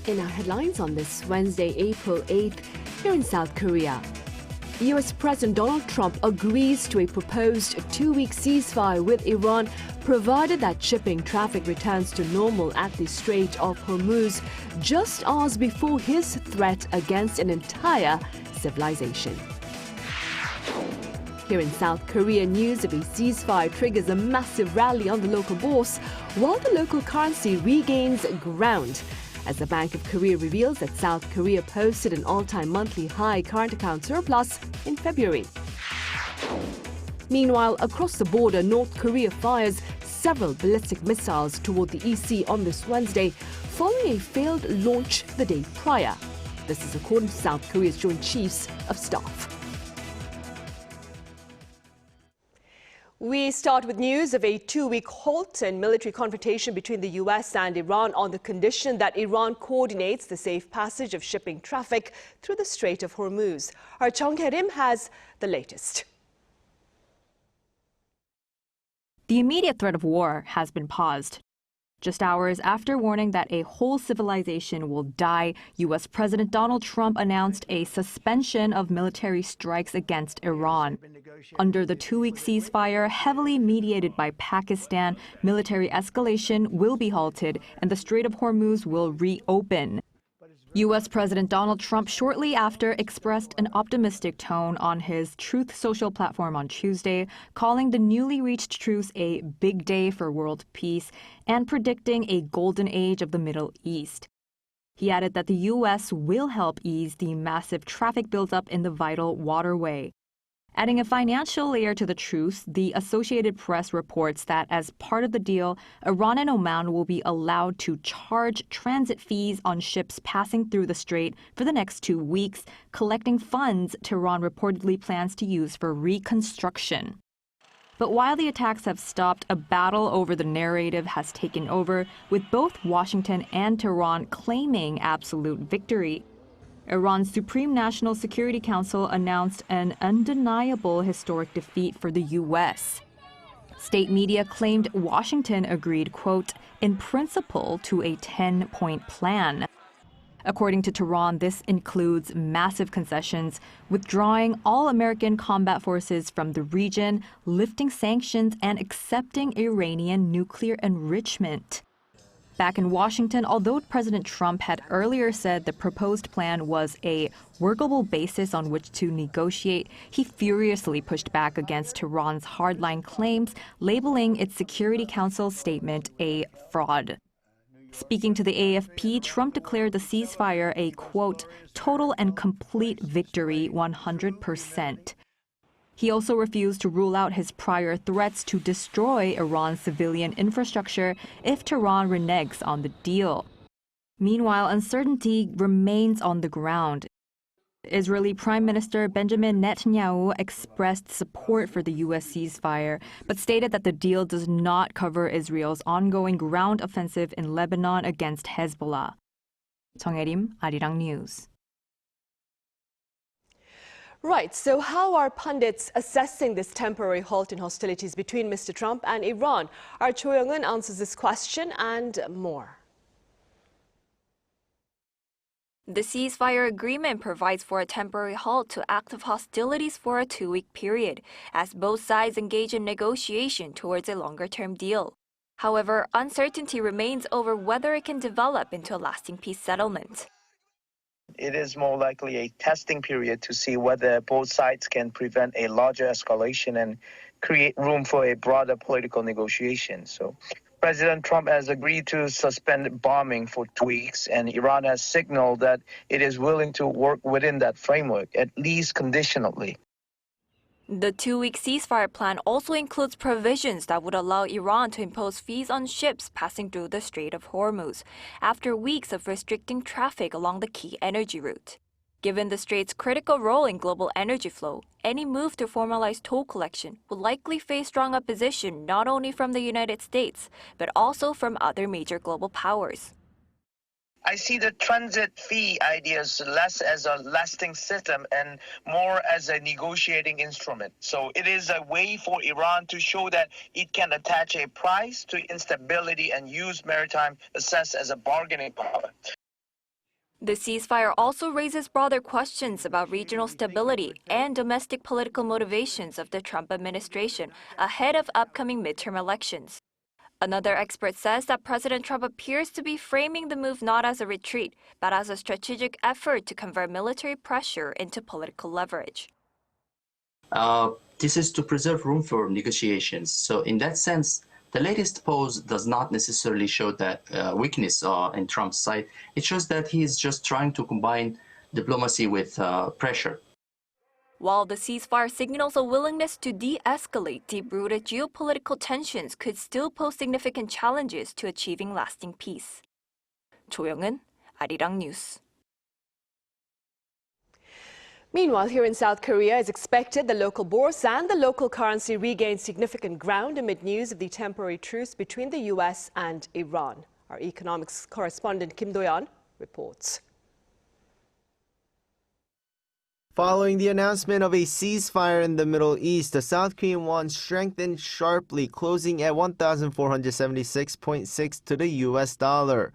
In our headlines on this Wednesday, April 8th, here in South Korea, U.S. President Donald Trump agrees to a proposed 2-week ceasefire with Iran, provided that shipping traffic returns to normal at the Strait of Hormuz, just hours before his threat against an entire civilization. Here in South Korea, news of a ceasefire triggers a massive rally on the local bourse, while the local currency regains ground, as the Bank of Korea reveals that South Korea posted an all-time monthly high current account surplus in February. Meanwhile, across the border, North Korea fires several ballistic missiles toward the EC on this Wednesday, following a failed launch the day prior. This is according to South Korea's Joint Chiefs of Staff. We start with news of a 2-week halt in military confrontation between the U.S. and Iran on the condition that Iran coordinates the safe passage of shipping traffic through the Strait of Hormuz. Our Chung Hae-rim has the latest. The immediate threat of war has been paused. Just hours after warning that a whole civilization will die, U.S. President Donald Trump announced a suspension of military strikes against Iran. Under the 2-week ceasefire, heavily mediated by Pakistan, military escalation will be halted and the Strait of Hormuz will reopen. U.S. President Donald Trump shortly after expressed an optimistic tone on his Truth Social platform on Tuesday, calling the newly reached truce a big day for world peace and predicting a golden age of the Middle East. He added that the U.S. will help ease the massive traffic buildup in the vital waterway. Adding a financial layer to the truce, the Associated Press reports that as part of the deal, Iran and Oman will be allowed to charge transit fees on ships passing through the strait for the next 2 weeks, collecting funds Tehran reportedly plans to use for reconstruction. But while the attacks have stopped, a battle over the narrative has taken over, with both Washington and Tehran claiming absolute victory. Iran's Supreme National Security Council announced an undeniable historic defeat for the U.S. State media claimed Washington agreed, quote, in principle to a 10-point plan. According to Tehran, this includes massive concessions, withdrawing all American combat forces from the region, lifting sanctions, and accepting Iranian nuclear enrichment. Back in Washington, although President Trump had earlier said the proposed plan was a workable basis on which to negotiate, he furiously pushed back against Tehran's hardline claims, labeling its Security Council statement a fraud. Speaking to the AFP, Trump declared the ceasefire a, quote, total and complete victory 100%. He also refused to rule out his prior threats to destroy Iran's civilian infrastructure if Tehran reneges on the deal. Meanwhile, uncertainty remains on the ground. Israeli Prime Minister Benjamin Netanyahu expressed support for the U.S. ceasefire, but stated that the deal does not cover Israel's ongoing ground offensive in Lebanon against Hezbollah. Chung Hae-rim, Arirang News. Right, so how are pundits assessing this temporary halt in hostilities between Mr. Trump and Iran? Our Cho Young-eun answers this question and more. The ceasefire agreement provides for a temporary halt to active hostilities for a 2-week period, as both sides engage in negotiation towards a longer-term deal. However, uncertainty remains over whether it can develop into a lasting peace settlement. It is more likely a testing period to see whether both sides can prevent a larger escalation and create room for a broader political negotiation. So President Trump has agreed to suspend bombing for 2 weeks, and Iran has signaled that it is willing to work within that framework, at least conditionally. The 2-week ceasefire plan also includes provisions that would allow Iran to impose fees on ships passing through the Strait of Hormuz, after weeks of restricting traffic along the key energy route. Given the strait's critical role in global energy flow, any move to formalize toll collection will likely face strong opposition not only from the United States, but also from other major global powers. I see the transit fee ideas less as a lasting system and more as a negotiating instrument. So it is a way for Iran to show that it can attach a price to instability and use maritime access as a bargaining power. The ceasefire also raises broader questions about regional stability and domestic political motivations of the Trump administration ahead of upcoming midterm elections. Another expert says that President Trump appears to be framing the move not as a retreat, but as a strategic effort to convert military pressure into political leverage. This is to preserve room for negotiations. So in that sense, the latest pose does not necessarily show that weakness in Trump's side. It shows that he is just trying to combine diplomacy with pressure. While the ceasefire signals a willingness to de-escalate, deep-rooted geopolitical tensions could still pose significant challenges to achieving lasting peace. 조영은, Arirang News. Meanwhile, here in South Korea, as expected, the local bourse and the local currency regained significant ground amid news of the temporary truce between the U.S. and Iran. Our economics correspondent Kim Do-yeon reports. Following the announcement of a ceasefire in the Middle East, the South Korean won strengthened sharply, closing at 1,476.6 to the U.S. dollar.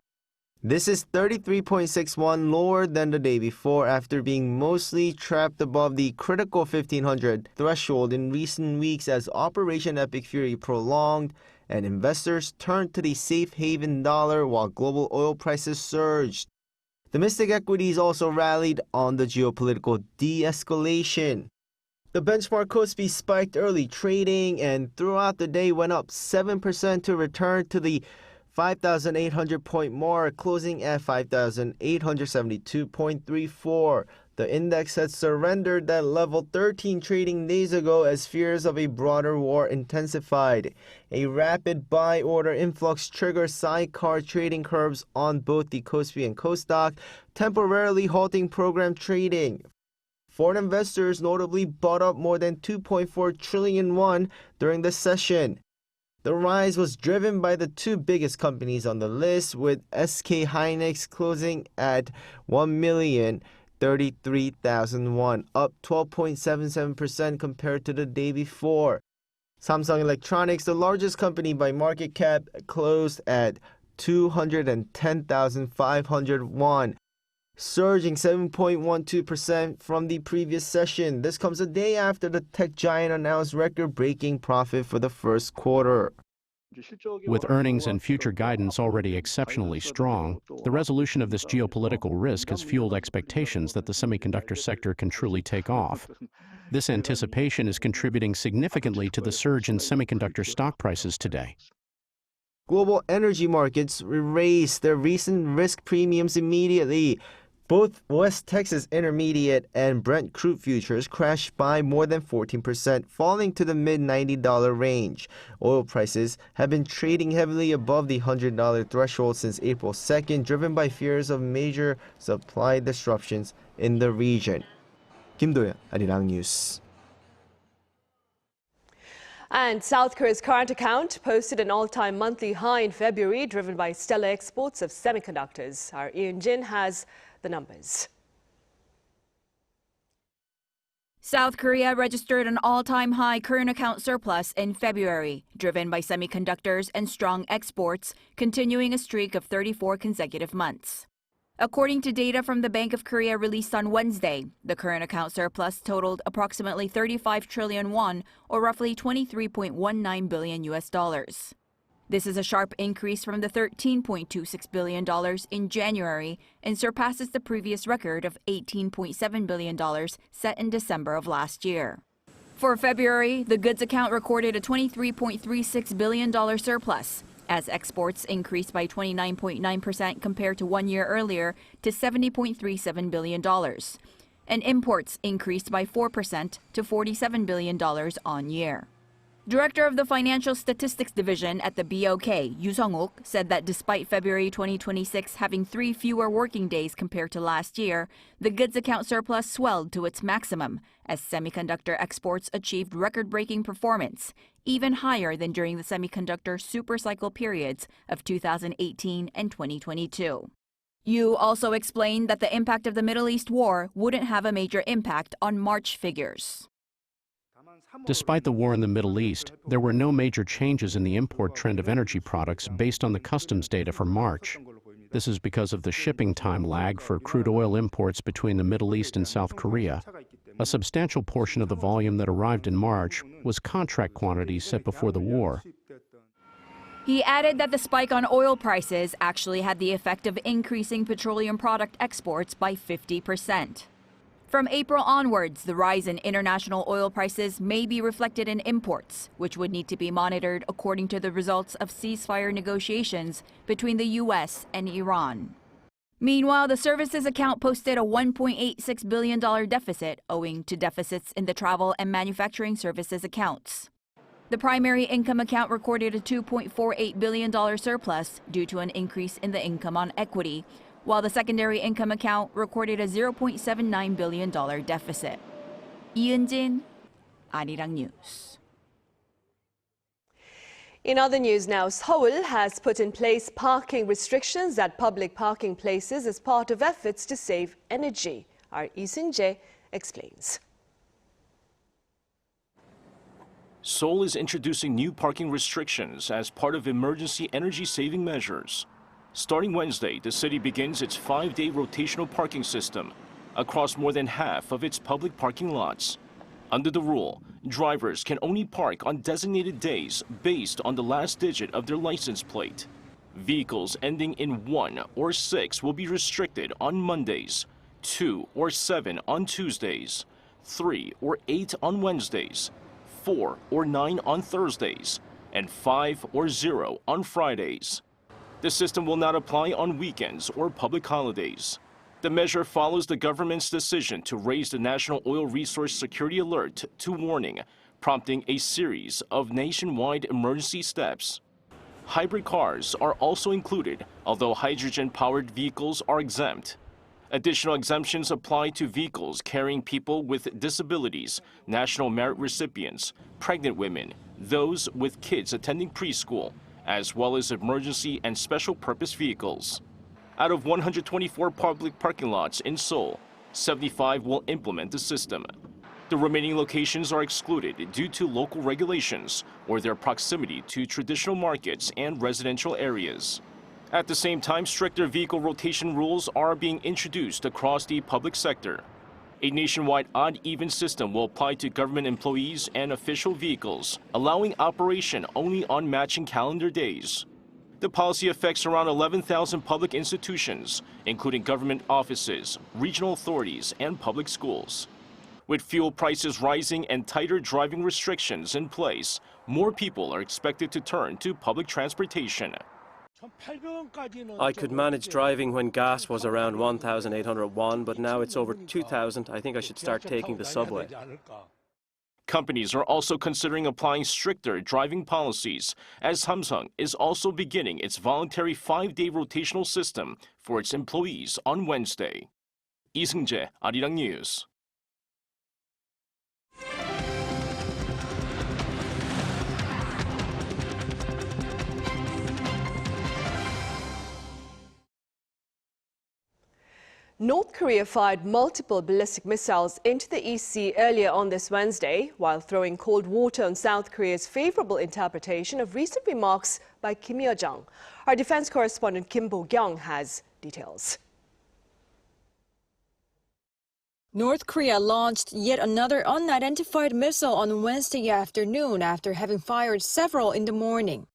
This is 33.61 lower than the day before after being mostly trapped above the critical 1,500 threshold in recent weeks as Operation Epic Fury prolonged and investors turned to the safe haven dollar while global oil prices surged. Domestic equities also rallied on the geopolitical de-escalation. The benchmark Kospi spiked early trading and throughout the day went up 7% to return to the 5,800 point mark, closing at 5,872.34. The index had surrendered that level 13 trading days ago as fears of a broader war intensified. A rapid buy order influx triggered sidecar trading curves on both the Kospi and Kosdaq, temporarily halting program trading. Foreign investors notably bought up more than 2.4 trillion won during the session. The rise was driven by the two biggest companies on the list, with SK Hynix closing at 1,033,000 won, up 12.77% compared to the day before. Samsung Electronics, the largest company by market cap, closed at 210,500 won, surging 7.12% from the previous session. This comes a day after the tech giant announced record-breaking profit for the first quarter. With earnings and future guidance already exceptionally strong, the resolution of this geopolitical risk has fueled expectations that the semiconductor sector can truly take off. This anticipation is contributing significantly to the surge in semiconductor stock prices today. Global energy markets raised their recent risk premiums immediately. Both West Texas Intermediate and Brent crude futures crashed by more than 14%, falling to the mid-$90 range. Oil prices have been trading heavily above the $100 threshold since April 2nd, driven by fears of major supply disruptions in the region. Kim Do-yeon, Arirang News. And South Korea's current account posted an all-time monthly high in February, driven by stellar exports of semiconductors. Our Ian Jin has the numbers. South Korea registered an all-time high current account surplus in February, driven by semiconductors and strong exports, continuing a streak of 34 consecutive months. According to data from the Bank of Korea released on Wednesday, the current account surplus totaled approximately 35 trillion won, or roughly $23.19 billion US dollars. This is a sharp increase from the $13.26 billion in January and surpasses the previous record of $18.7 billion set in December of last year. For February, the goods account recorded a $23.36 billion surplus, as exports increased by 29.9% compared to 1 year earlier to $70.37 billion, and imports increased by 4% to $47 billion on year. Director of the Financial Statistics Division at the BOK, Yoo Sung-wook, said that despite February 2026 having 3 fewer working days compared to last year, the goods account surplus swelled to its maximum as semiconductor exports achieved record-breaking performance, even higher than during the semiconductor supercycle periods of 2018 and 2022. Yoo also explained that the impact of the Middle East war wouldn't have a major impact on March figures. Despite the war in the Middle East, there were no major changes in the import trend of energy products based on the customs data for March. This is because of the shipping time lag for crude oil imports between the Middle East and South Korea. A substantial portion of the volume that arrived in March was contract quantities set before the war. He added that the spike on oil prices actually had the effect of increasing petroleum product exports by 50%. From April onwards, the rise in international oil prices may be reflected in imports, which would need to be monitored according to the results of ceasefire negotiations between the U.S. and Iran. Meanwhile, the services account posted a $1.86 billion deficit owing to deficits in the travel and manufacturing services accounts. The primary income account recorded a $2.48 billion surplus due to an increase in the income on equity, while the secondary income account recorded a $0.79 billion deficit. 이은진, Arirang News. In other news now, Seoul has put in place parking restrictions at public parking places as part of efforts to save energy. Our Lee Seung-jae explains. Seoul is introducing new parking restrictions as part of emergency energy-saving measures. Starting Wednesday, the city begins its 5-day rotational parking system across more than half of its public parking lots. Under the rule, drivers can only park on designated days based on the last digit of their license plate. Vehicles ending in 1 or 6 will be restricted on Mondays, 2 or 7 on Tuesdays, 3 or 8 on Wednesdays, 4 or 9 on Thursdays, and 5 or 0 on Fridays. The system will not apply on weekends or public holidays. The measure follows the government's decision to raise the National Oil Resource Security Alert to warning, prompting a series of nationwide emergency steps. Hybrid cars are also included, although hydrogen-powered vehicles are exempt. Additional exemptions apply to vehicles carrying people with disabilities, national merit recipients, pregnant women, those with kids attending preschool, as well as emergency and special purpose vehicles. Out of 124 public parking lots in Seoul, 75 will implement the system. The remaining locations are excluded due to local regulations or their proximity to traditional markets and residential areas. At the same time, stricter vehicle rotation rules are being introduced across the public sector. A nationwide odd-even system will apply to government employees and official vehicles, allowing operation only on matching calendar days. The policy affects around 11,000 public institutions, including government offices, regional authorities, and public schools. With fuel prices rising and tighter driving restrictions in place, more people are expected to turn to public transportation. I could manage driving when gas was around 1,801, but now it's over 2,000. I think I should start taking the subway. Companies are also considering applying stricter driving policies, as Samsung is also beginning its voluntary 5-day rotational system for its employees on Wednesday. Lee Seung-jae, Arirang News. North Korea fired multiple ballistic missiles into the East Sea earlier on this Wednesday, while throwing cold water on South Korea's favorable interpretation of recent remarks by Kim Yo-jong. Our defense correspondent Kim Bo-kyung has details. North Korea launched yet another unidentified missile on Wednesday afternoon after having fired several in the morning.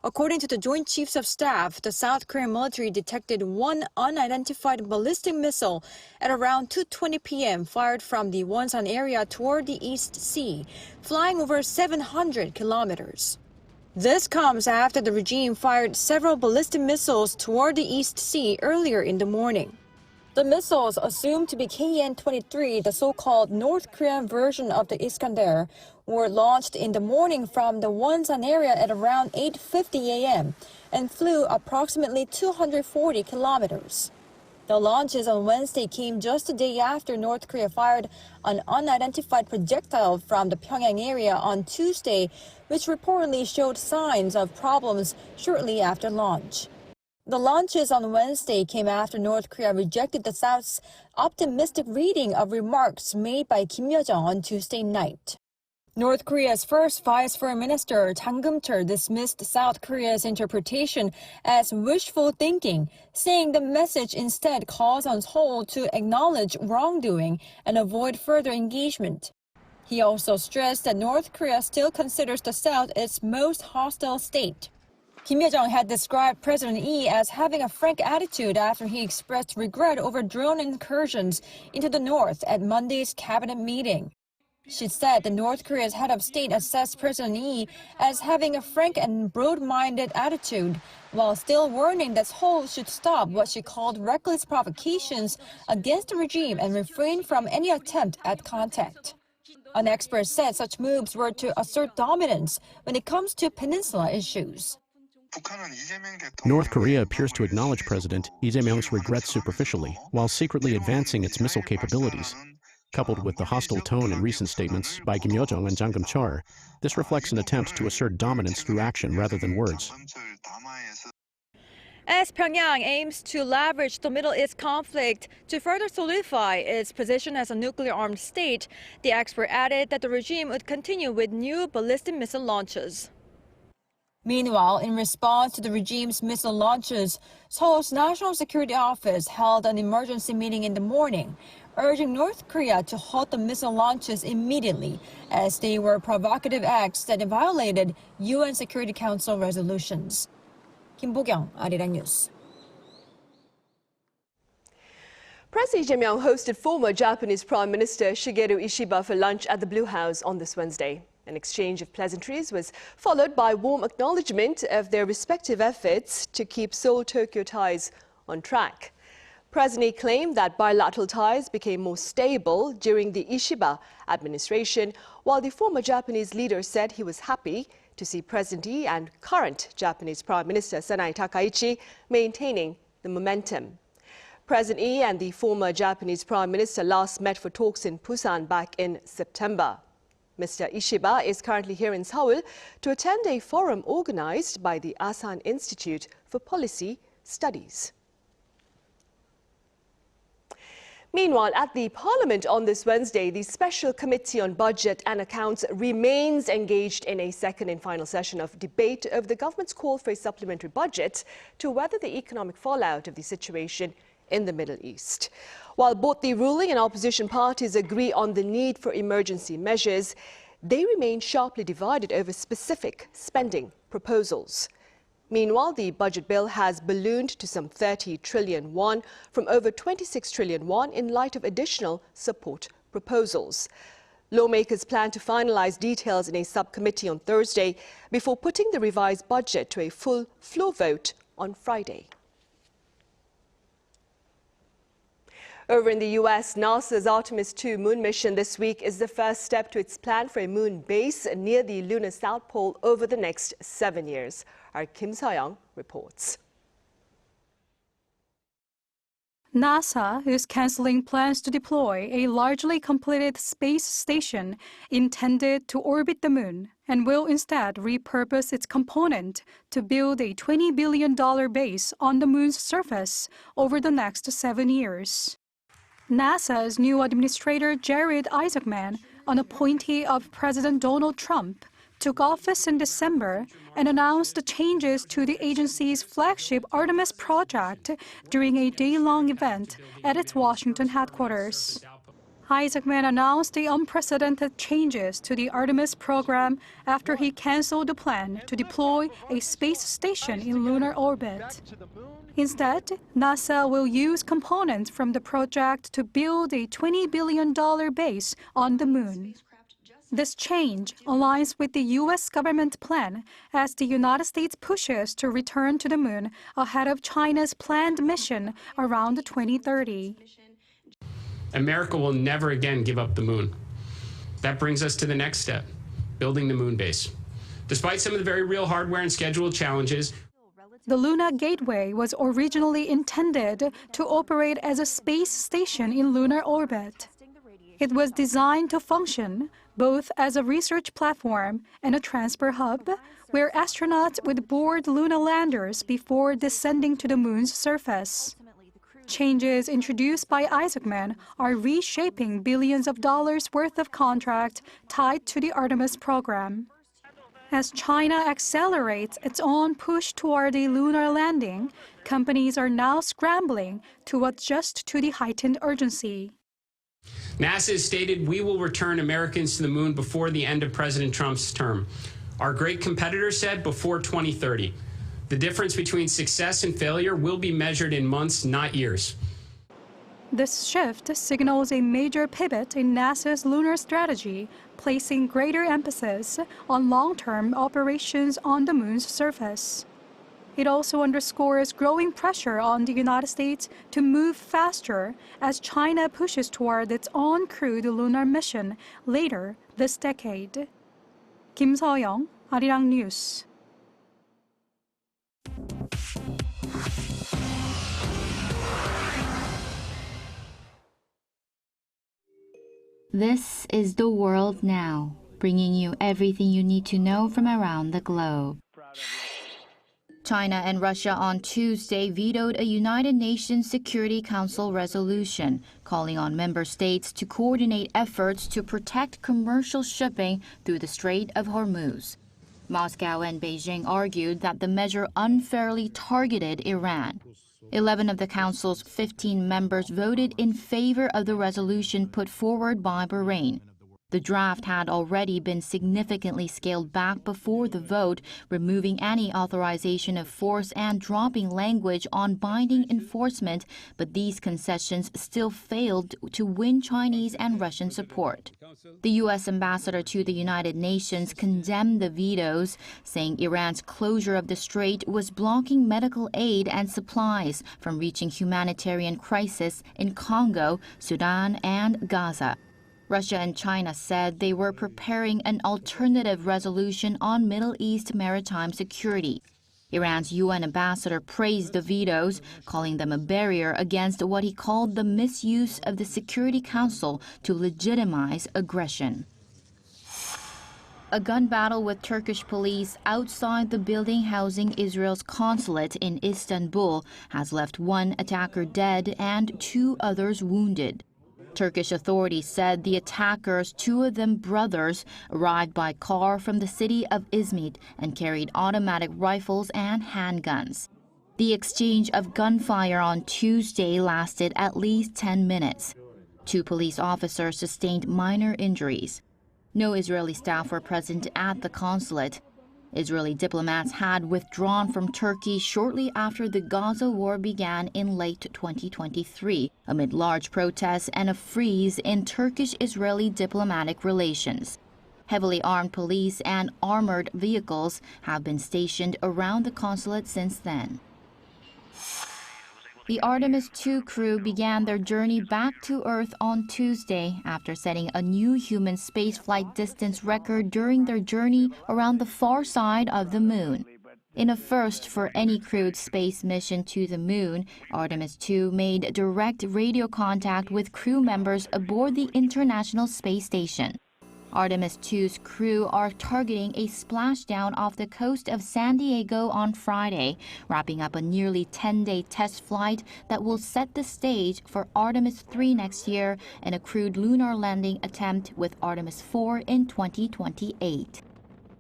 According to the Joint Chiefs of Staff, the South Korean military detected one unidentified ballistic missile at around 2:20 p.m. fired from the Wonsan area toward the East Sea, flying over 700 kilometers. This comes after the regime fired several ballistic missiles toward the East Sea earlier in the morning. The missiles, assumed to be KN-23, the so-called North Korean version of the Iskander, were launched in the morning from the Wonsan area at around 8:50 a.m. and flew approximately 240 kilometers. The launches on Wednesday came just a day after North Korea fired an unidentified projectile from the Pyongyang area on Tuesday, which reportedly showed signs of problems shortly after launch. The launches on Wednesday came after North Korea rejected the South's optimistic reading of remarks made by Kim Yo-jong on Tuesday night. North Korea's first Vice Foreign Minister Jang Kim-cheol dismissed South Korea's interpretation as wishful thinking, saying the message instead calls on Seoul to acknowledge wrongdoing and avoid further engagement. He also stressed that North Korea still considers the South its most hostile state. Kim Yo-jong had described President Lee as having a frank attitude after he expressed regret over drone incursions into the north at Monday's cabinet meeting. She said the North Korea's head of state assessed President Lee as having a frank and broad-minded attitude, while still warning that Seoul should stop what she called reckless provocations against the regime and refrain from any attempt at contact. An expert said such moves were to assert dominance when it comes to peninsula issues. North Korea appears to acknowledge President Lee Jae-myung's regrets superficially, while secretly advancing its missile capabilities. Coupled with the hostile tone in recent statements by Kim Yo-jong and Jang Kim-cheol, this reflects an attempt to assert dominance through action rather than words. As Pyongyang aims to leverage the Middle East conflict to further solidify its position as a nuclear-armed state, the expert added that the regime would continue with new ballistic missile launches. Meanwhile, in response to the regime's missile launches, Seoul's National Security Office held an emergency meeting in the morning, urging North Korea to halt the missile launches immediately, as they were provocative acts that violated UN Security Council resolutions. Kim Bo-kyung, Arirang News. President Lee Jae-myung hosted former Japanese Prime Minister Shigeru Ishiba for lunch at the Blue House on this Wednesday. An exchange of pleasantries was followed by warm acknowledgement of their respective efforts to keep Seoul-Tokyo ties on track. President Lee claimed that bilateral ties became more stable during the Ishiba administration, while the former Japanese leader said he was happy to see President Lee and current Japanese Prime Minister Sanai Takaichi maintaining the momentum. President Lee and the former Japanese Prime Minister last met for talks in Busan back in September. Mr. Ishiba is currently here in Seoul to attend a forum organized by the Asan Institute for Policy Studies. Meanwhile, at the Parliament on this Wednesday, the Special Committee on Budget and Accounts remains engaged in a second and final session of debate of the government's call for a supplementary budget to weather the economic fallout of the situation in the Middle East. While both the ruling and opposition parties agree on the need for emergency measures, they remain sharply divided over specific spending proposals. Meanwhile, the budget bill has ballooned to some 30 trillion won from over 26 trillion won in light of additional support proposals. Lawmakers plan to finalize details in a subcommittee on Thursday before putting the revised budget to a full floor vote on Friday. Over in the U.S., NASA's Artemis II moon mission this week is the first step to its plan for a moon base near the lunar South Pole over the next 7 years. Our Kim Sa-young reports. NASA is canceling plans to deploy a largely completed space station intended to orbit the moon and will instead repurpose its component to build a $20 billion base on the moon's surface over the next 7 years. NASA's new administrator Jared Isaacman, an appointee of President Donald Trump, took office in December and announced the changes to the agency's flagship Artemis project during a day-long event at its Washington headquarters. Isaacman announced the unprecedented changes to the Artemis program after he canceled the plan to deploy a space station in lunar orbit. Instead, NASA will use components from the project to build a $20 billion base on the moon. This change aligns with the U.S. government plan as the United States pushes to return to the moon ahead of China's planned mission around 2030. America will never again give up the moon. That brings us to the next step, building the moon base. Despite some of the very real hardware and schedule challenges, the Luna Gateway was originally intended to operate as a space station in lunar orbit. It was designed to function both as a research platform and a transfer hub, where astronauts would board lunar landers before descending to the moon's surface. Changes introduced by Isaacman are reshaping billions of dollars worth of contract tied to the Artemis program. As China accelerates its own push toward a lunar landing, companies are now scrambling to adjust to the heightened urgency. NASA has stated we will return Americans to the moon before the end of President Trump's term. Our great competitor said before 2030. The difference between success and failure will be measured in months, not years. This shift signals a major pivot in NASA's lunar strategy, placing greater emphasis on long-term operations on the moon's surface. It also underscores growing pressure on the United States to move faster as China pushes toward its own crewed lunar mission later this decade. Kim Seoyoung, Arirang News. This is The World Now, bringing you everything you need to know from around the globe. China and Russia on Tuesday vetoed a United Nations Security Council resolution calling on member states to coordinate efforts to protect commercial shipping through the Strait of Hormuz. Moscow and Beijing argued that the measure unfairly targeted Iran. 11 of the Council's 15 members voted in favor of the resolution put forward by Bahrain. The draft had already been significantly scaled back before the vote, removing any authorization of force and dropping language on binding enforcement, but these concessions still failed to win Chinese and Russian support. The U.S. ambassador to the United Nations condemned the vetoes, saying Iran's closure of the strait was blocking medical aid and supplies from reaching humanitarian crisis in Congo, Sudan, and Gaza. Russia and China said they were preparing an alternative resolution on Middle East maritime security. Iran's UN ambassador praised the vetoes, calling them a barrier against what he called the misuse of the Security Council to legitimize aggression. A gun battle with Turkish police outside the building housing Israel's consulate in Istanbul has left one attacker dead and 2 others wounded. Turkish authorities said the attackers, 2 of them brothers, arrived by car from the city of Izmit and carried automatic rifles and handguns. The exchange of gunfire on Tuesday lasted at least 10 minutes. 2 police officers sustained minor injuries. No Israeli staff were present at the consulate. Israeli diplomats had withdrawn from Turkey shortly after the Gaza war began in late 2023, amid large protests and a freeze in Turkish-Israeli diplomatic relations. Heavily armed police and armored vehicles have been stationed around the consulate since then. The Artemis II crew began their journey back to Earth on Tuesday after setting a new human spaceflight distance record during their journey around the far side of the moon. In a first for any crewed space mission to the moon, Artemis II made direct radio contact with crew members aboard the International Space Station. Artemis II's crew are targeting a splashdown off the coast of San Diego on Friday, wrapping up a nearly 10-day test flight that will set the stage for Artemis III next year and a crewed lunar landing attempt with Artemis IV in 2028.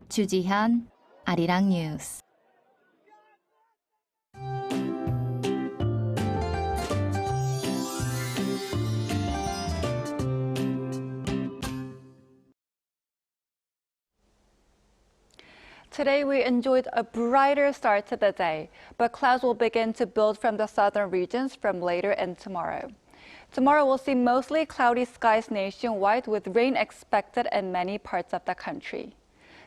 Chu Ji-hyun, Arirang News. Today we enjoyed a brighter start to the day, but clouds will begin to build from the southern regions from later in tomorrow. Tomorrow we'll see mostly cloudy skies nationwide with rain expected in many parts of the country.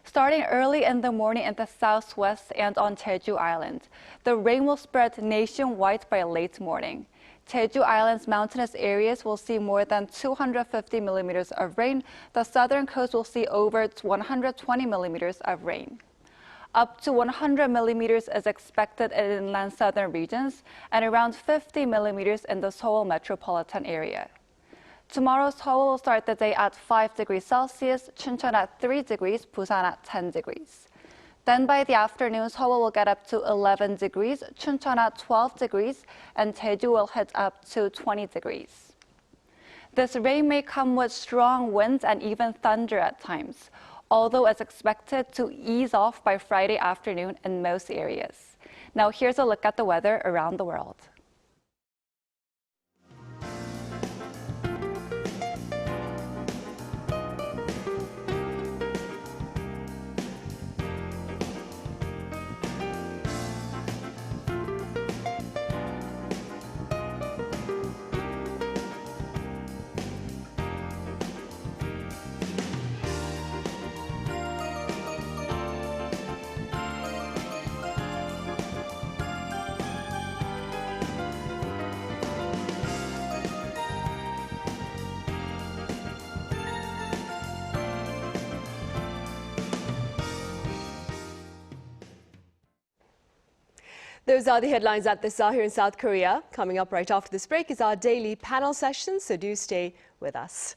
Starting early in the morning in the southwest and on Jeju Island, the rain will spread nationwide by late morning. Jeju Island's mountainous areas will see more than 250 millimeters of rain. The southern coast will see over 120 millimeters of rain. Up to 100 millimeters is expected in inland southern regions and around 50 millimeters in the Seoul metropolitan area. Tomorrow, Seoul will start the day at 5 degrees Celsius, Chuncheon at 3 degrees, Busan at 10 degrees. Then by the afternoon, Seoul will get up to 11 degrees, Chuncheon at 12 degrees, and Jeju will hit up to 20 degrees. This rain may come with strong winds and even thunder at times, although it's expected to ease off by Friday afternoon in most areas. Now here's a look at the weather around the world. Those are the headlines at this hour here in South Korea. Coming up right after this break is our daily panel session, so do stay with us.